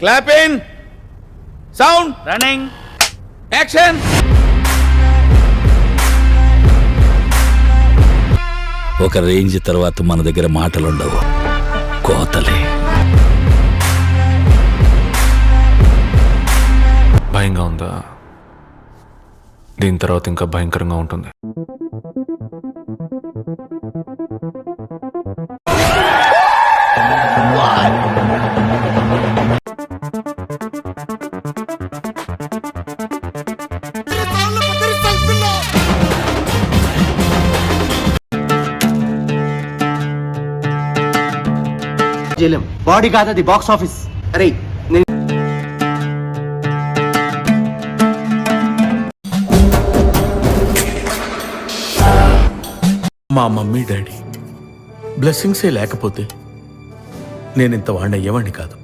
Clap in, sound, running, action. ఒక range తర్వాత మన దగ్గర మాటలుండవు, కోతలే. భయంగా ఉందా? దీని తర్వాత ఇంకా భయంకరంగా ఉంటుంది. బాడీ కాదు అది, బాక్స్ ఆఫీస్. అరే మా మమ్మీ డాడీ బ్లెస్సింగ్సే లేకపోతే నేను ఇంత వాడిని అయ్యేవాడిని కాదు.